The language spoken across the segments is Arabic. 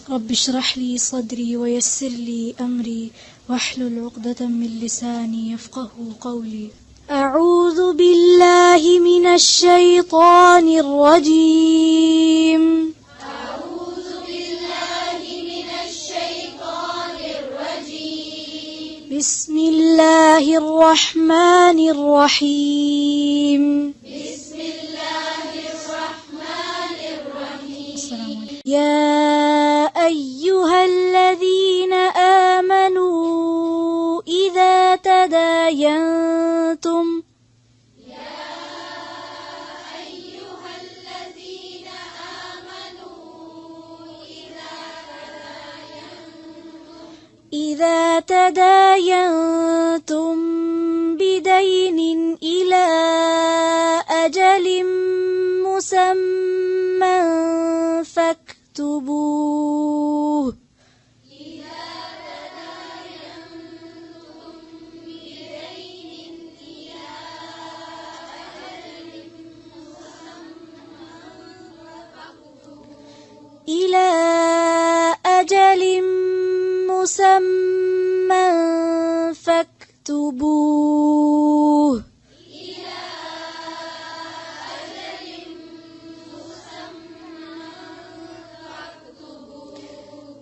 رب اشرح لي صدري ويسر لي أمري واحلل عقدة من لساني يفقه قولي. أعوذ بالله من الشيطان الرجيم. أعوذ بالله من الشيطان الرجيم. بسم الله الرحمن الرحيم. بسم الله الرحمن الرحيم. السلام عليكم. يا أيها الذين آمنوا إذا تداينتم إذا تداينتم بدين إلى أجل مسمى فاكتبوه. إلى أجل مسمى فاكتبوه.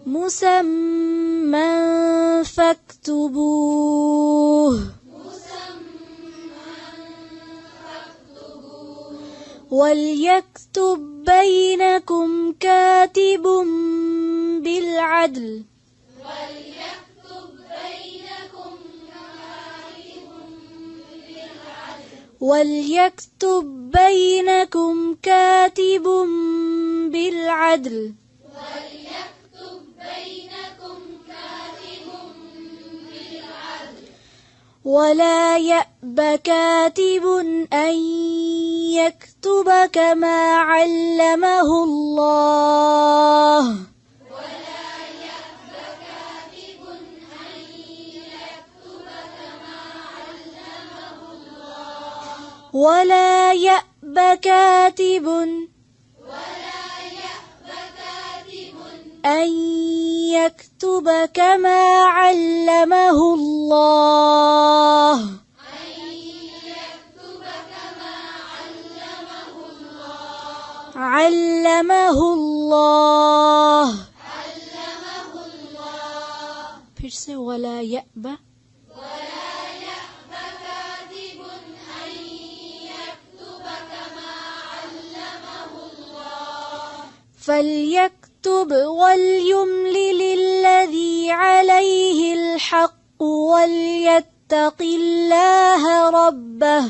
مسمى فاكتبوه. وليكتب بينكم كاتب بالعدل. وليكتب بينكم كاتب بالعدل. ولا يأب كاتب أن يكتب كما علمه الله. ولا يأب كاتب أن يكتب كما علمه الله. علمه الله. फिर से वला यअब فليكتب وليملل الذي عليه الحق وليتق الله ربه.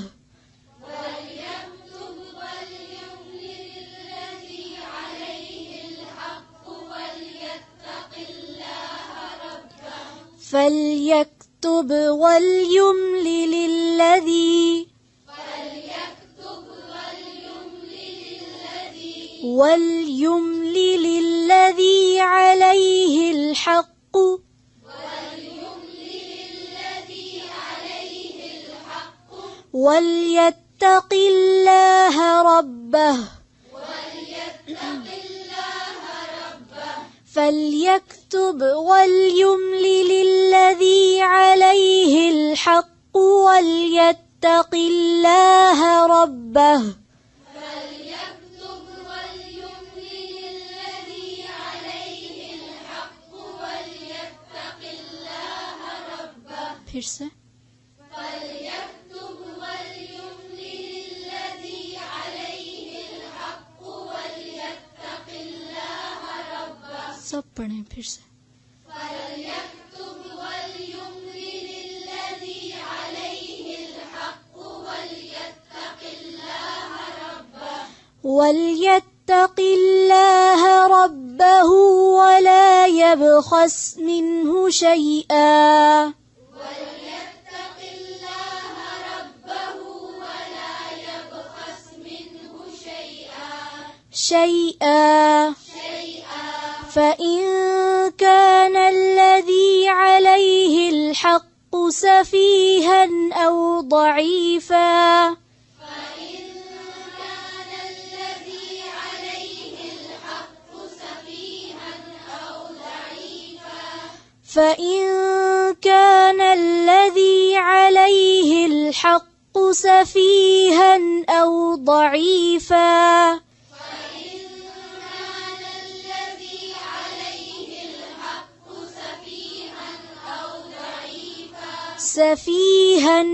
فليكتب وليملل الذي وليملل الذي عليه الحق وليتق الله ربه. فليكتب وليملل الذي عليه الحق وليتق الله ربه. फिर से सब पढ़ें फिर से وليتق الله ربه ولا يبخس منه شيئا. فإن كان الذي عليه الحق سفيها أو ضعيفا فإن كان الذي عليه الحق سفيها أو ضعيفا سفيها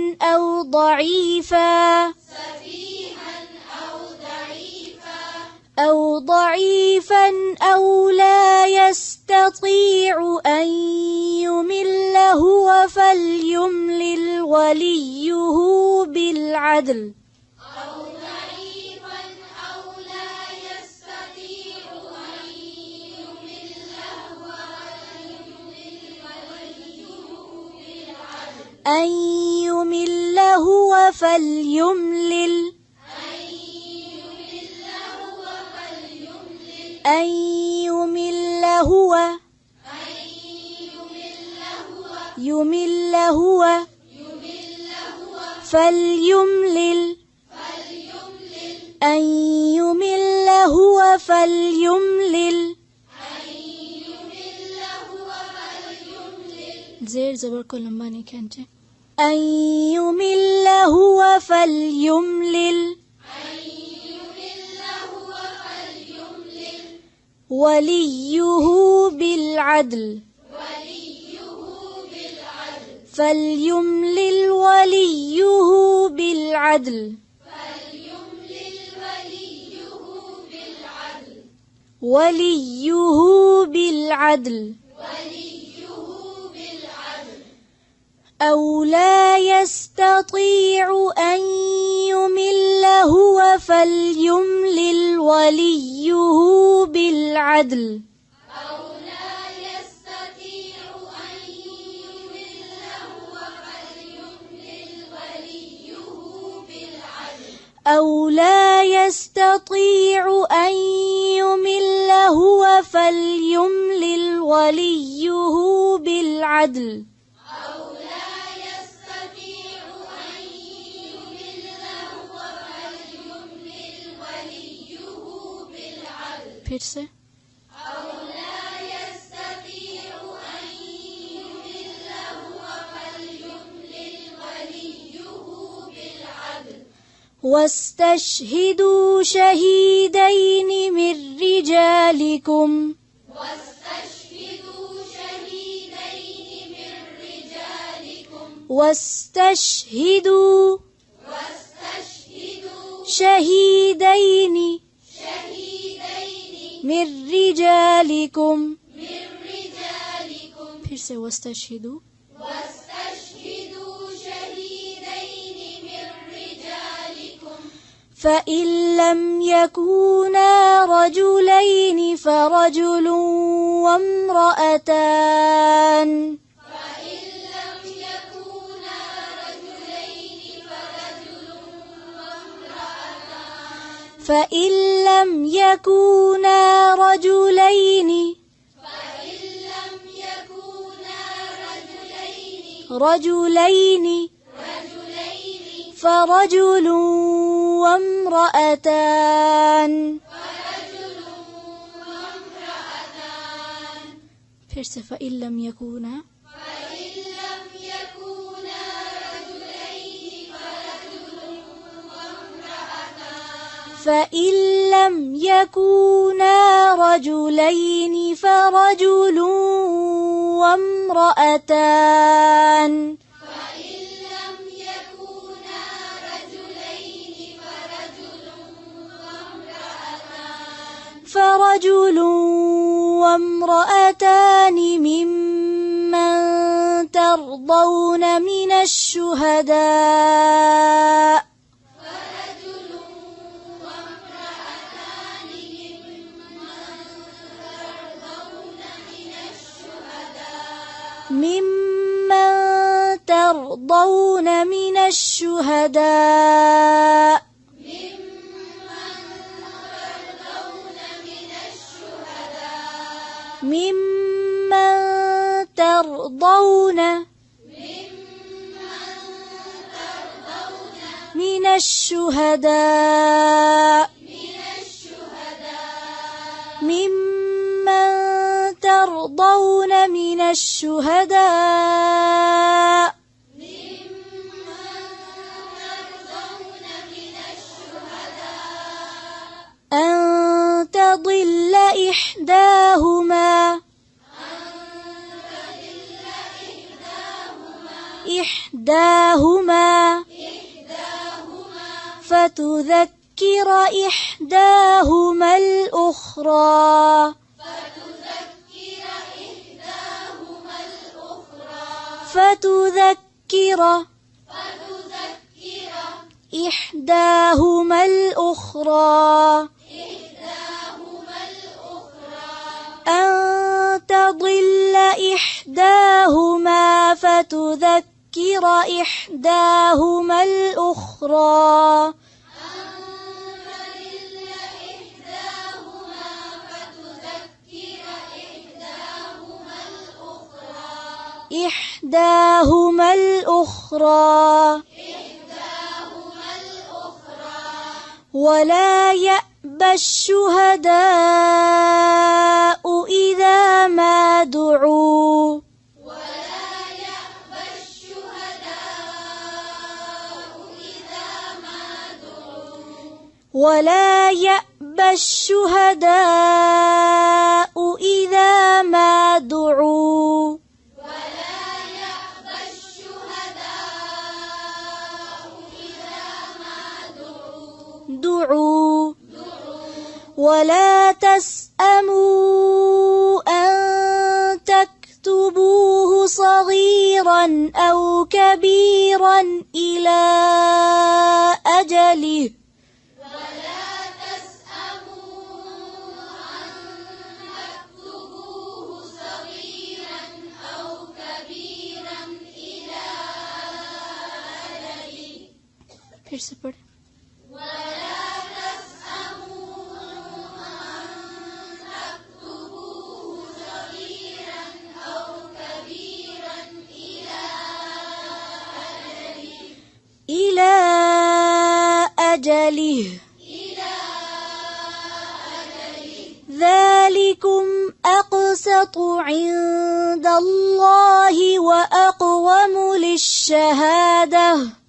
أو ضعيفا أو لا يستطيع أن يمل هو فليملل وليه بالعدل أن يمل هو فليملل أن يمل هو فليملل أن يمل هو فليملل زير زبر को लंबा नहीं खींचे أن يمل هو فليملل وليه بالعدل فليملل وليه بالعدل وليه بالعدل أو لا يستطيع أن يمل هو فليملل وليه بالعدل أو لا يستطيع أن يمل هو فليملل وليه بالعدل फिर से واستشهدوا شهيدين من رجالكم واستشهدوا شهيدين من رجالكم फिर से واستشهدوا فإن لم يكونا رجلين فرجل وامرأتان فإن لم يكونا رجلين فرجل وامرأتان फिर से فإن لم يكونا فإن لم يكونا رجلين فرجل وامرأتان فرجل وامرأتان ممن ترضون من الشهداء ممن ترضون من الشهداء ممن ترضون من الشهداء ممن ترضون ترضون من الشهداء أن تضل إحداهما فتذكر إحداهما الأخرى أن تضل إحداهما فتذكر إحداهما الأخرى ولا يأبى الشهداء إذا ما دعوا ولا تسأموا أن تكتبوه صغيرا أو كبيرا إلى أجله फिर से पढ़ إلى أجله ذلكم أقسط عند الله وأقوم للشهادة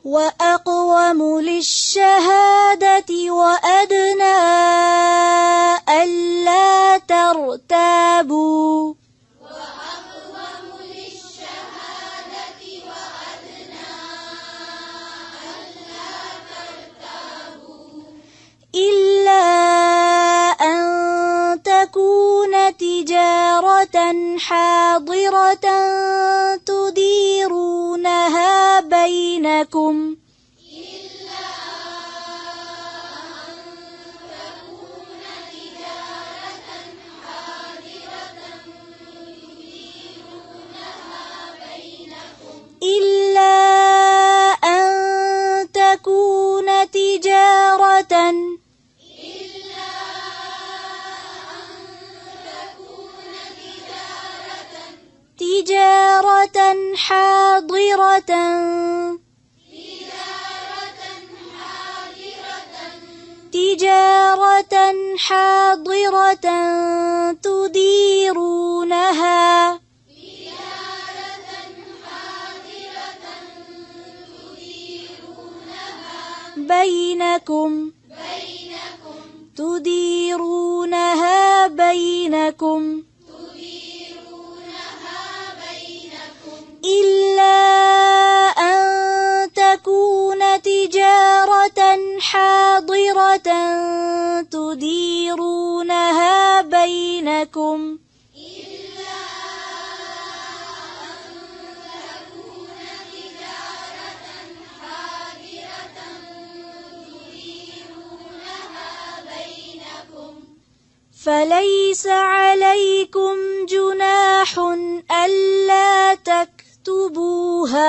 وأقوم للشهادة وأدنى ألا ترتابوا إلا أن تكون تجارة حاضرة تديرونها بينكم تجارة حاضرة تديرونها بينكم إلا أن تكون تجارة حاضرة تديرونها بينكم فليس عليكم جناح ألا تكتبوها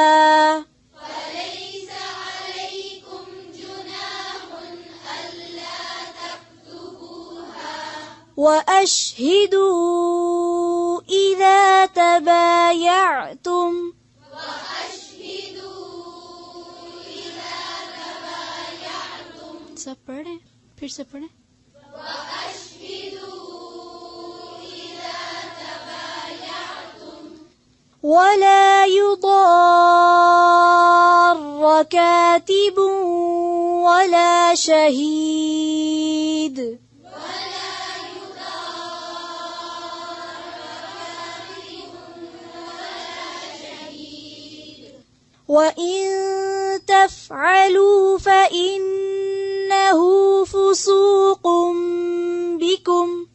وأشهدوا إذا تبايعتم सब पढ़े फिर से पढ़े ولا يضار كاتب ولا شهيد وإن تفعلوا فإنه فسوق بكم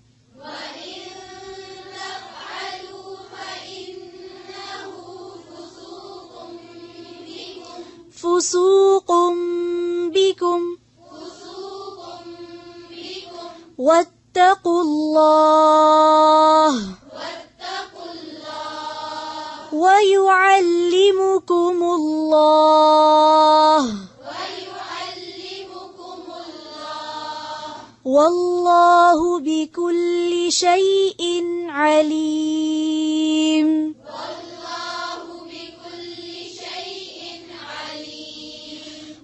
فسوق بكم واتقوا الله ويعلمكم الله والله بكل شيء عليم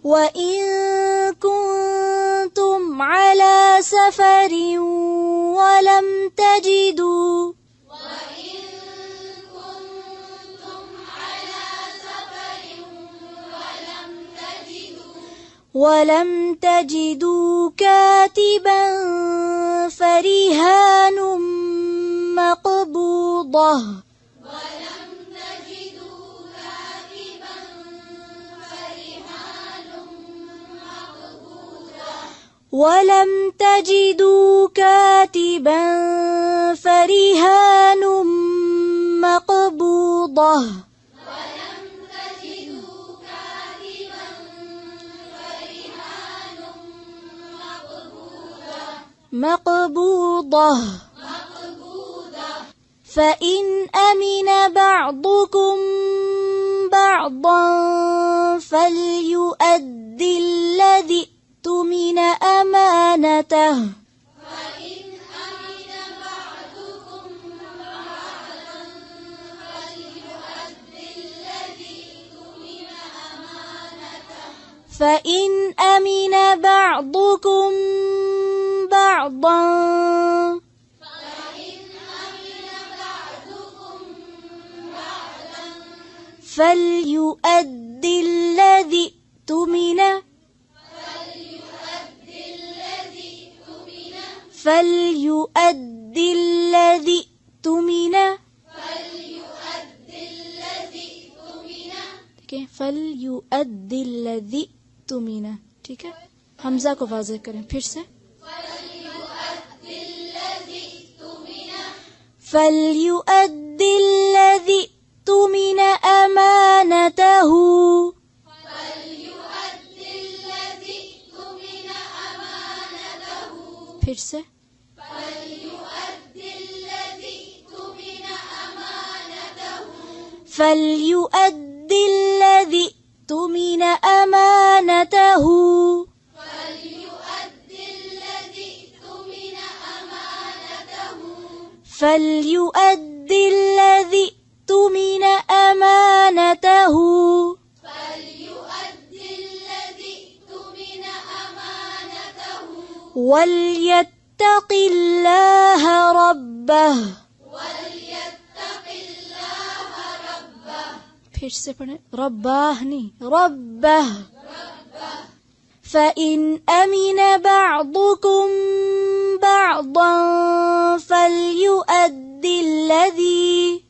وإن كنتم على سفر ولم تجدوا كاتبا فرهان مقبوضة ولم تجدوا كاتبا فرهان مقبوضة فإن أمن بعضكم بعضا فليؤدي الذي اؤتمن أمانته فإن أمن بعضكم بعضا فليؤدي الذي اؤتمن ठीक है हमजा को वाज़ेह करें फिर से فليؤدي الذي اؤتمن أمانته फिर से فليؤدي الذي اؤتمن أمانته فليؤدي الذي اؤتمن أمانته وليتق الله ربه फिर से पढ़े रब्बाह नहीं रब्बह فإن أمن بعضكم بعضا فليؤدي الذي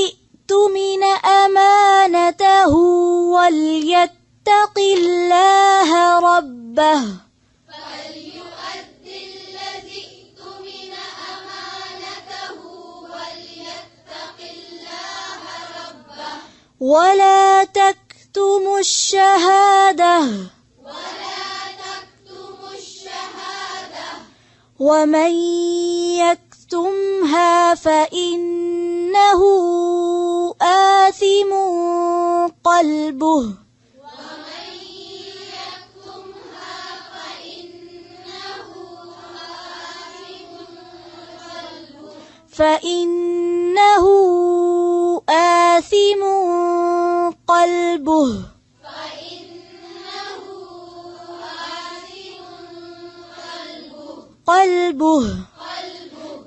اؤتمن أمانته وليتق الله ربه ولا تكتموا الشهادة ومن يكتمها فإنه آثم قلبه فإنه آثم قلبه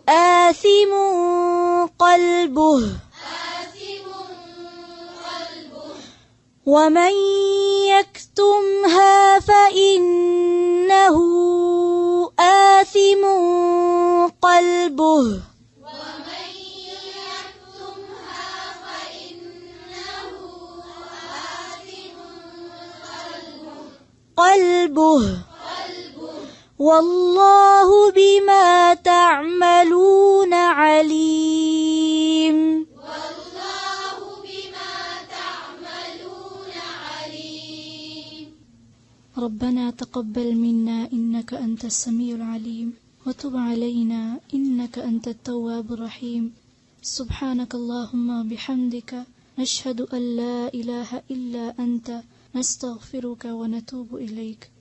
آثم قلبه ومن يكتمها فإنه آثم قلبه والله بما تعملون عليم. ربنا تقبل منا إنك أنت السميع العليم وتب علينا إنك أنت التواب الرحيم. سبحانك اللهم بحمدك نشهد أن لا إله إلا أنت نستغفرك ونتوب إليك.